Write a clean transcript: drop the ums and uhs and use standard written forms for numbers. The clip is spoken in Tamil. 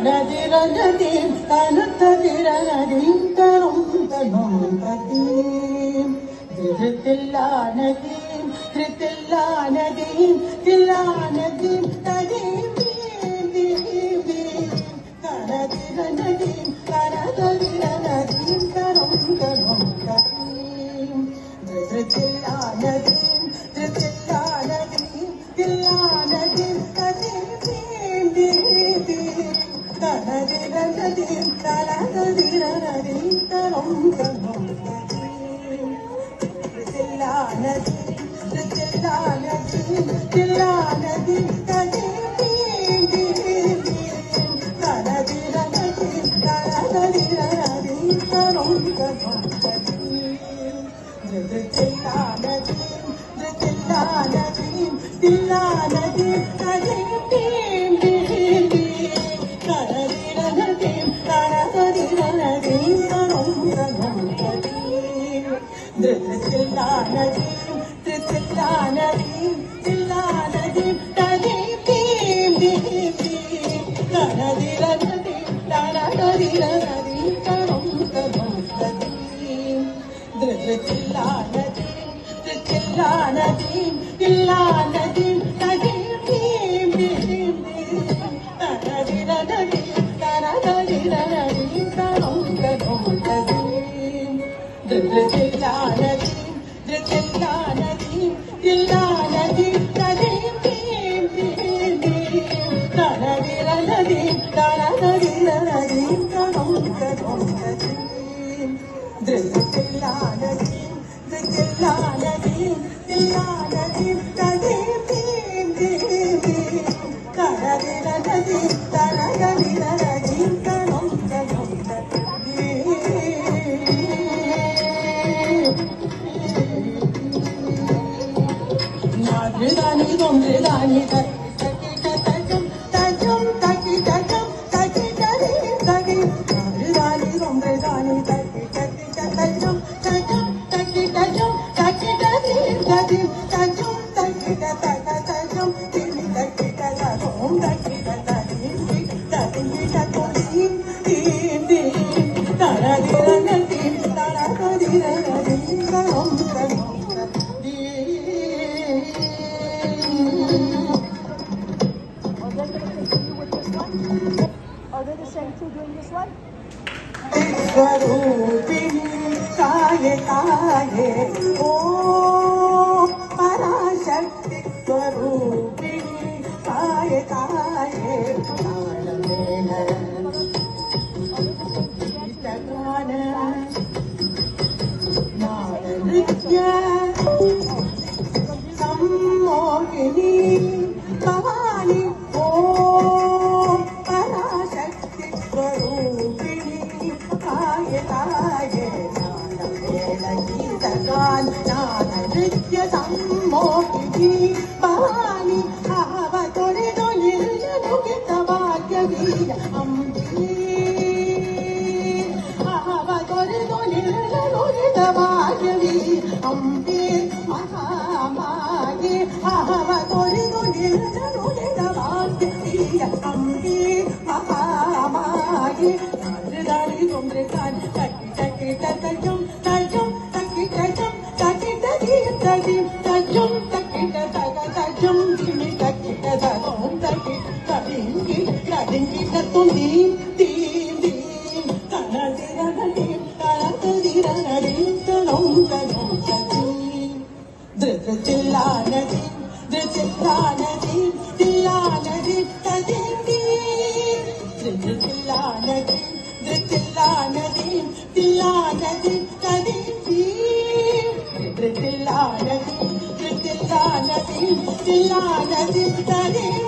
தனதிரனதீம் தனுத்ததிரனதீம் தரும் தனும் ததீம் திருத்தில்லானதீம் திருத்தில்லானதீம் தில்லானதீம் ததீம் தீம் தீம் தனதிரனதீம் தனதிரனதீம் தரும் தனும் ததீம் திருத்தில்லானதீம் திருத்தில்லானதீம் தில்லானதீம் ததீம் தீம் தீம் தீம் தனதிரனதீம் தனதிரனதீம் தரும் தனும் ததீம் திருத்தில்லானதீம் திருத்தில்லானதீம் தில்லானதீம் ததீம் தீம் தீம் தீம் தனதிரனதீம் தனதிரனதீம் தரும் தனும் ததீம் திருத்தில்லானதீம் திருத்தில்லானதீம் தில்லானதீம் ததீம் தீம் தீம் தீம் தனதிரனதீம் தனதிரனதீம் தரும் தனும் ததீம் திருத்தில்லானதீம் திருத்தில்லானதீம் தில்லானதீம் ததீம் தீம் தீம் தீம் தனதிரனதீம் தனதிரனதீம் தரும் தனும் ததீம் திருத்தில்லானதீம் திருத்தில்லானதீம் தில்லானதீம் ததீம் தீம் தீம் தீம் தனதிரனதீம் தனதிரனதீம் தரும் தனும் ததீம் திருத்தில்லானதீம் திருத்தில்லானதீம் தில்லானதீம் ததீம் தீம் தீம் தீம் தனதிரனதீம் தனதிரனதீம் தரும் தனும் ததீம் திருத்தில்லானதீம் திருத்தில்லானதீம் தில்லானதீம் ததீம் தீம் தீம் தீம் தனதிரனதீம் தனதிரனதீம் தரும் தனும் ததீம் நாடுதானி தொன்றுதானி தக்கி தஜம் தஜம் தக்கி தஜம் தக்கி ததீம் தகீம் நாடுதானி தொன்றுதானி தக்கி தஜம் தஜம் தக்கி தஜம் தக்கி ததீம் தகீம் தஜம் தக்கி தஜம் திமி தக்கி தஜம் தக்கி ததீம் ததீம் ததீம் தீம் தீம் தனதிரனதீம் தனதிரனதீம் தரும் தனும் Are they the same two doing this one? स्वरूपिणी काये काये ओम पराशक्ति स्वरूपिणी काये काये तालमेल गीतगान नाद नृत्य सम्मोहिनी भवानी ओम पराशक्ति स्वरूपिणी काये काये नादमेल गीतगान नाद नृत्य सम्मोहिनी भवानी आवतोरिदो निर्जनुकित भाग्यवीर अम्बी आवतोरिदो निर्जनुकित भाग्यवीर अम्बी महामाये आवतोरिदो निर्जनुकित भाग्यवीर अम्बी महामाये नारदारी तुमृतान तकी तकी तजम तजम तकी तजम तकी तदीम तदीम तजम तकी तजम दिमी तकी तजम तकी तदीम की तदीम की ततुम दीम दीम दीम तनदिरनदीम तनदिरनदीम तनुम तनुम तदीम धृतचिल्लानदीम धृतचिल्लानदीम तिल्लानदीम तदीम दीम धृतचिल्लानदीम धृतचिल्लानदीम तिल्लानदीम तदीम दीम धृतचिल्लानदीम धृतचिल्लानदीम तिल्लानदीम तदीम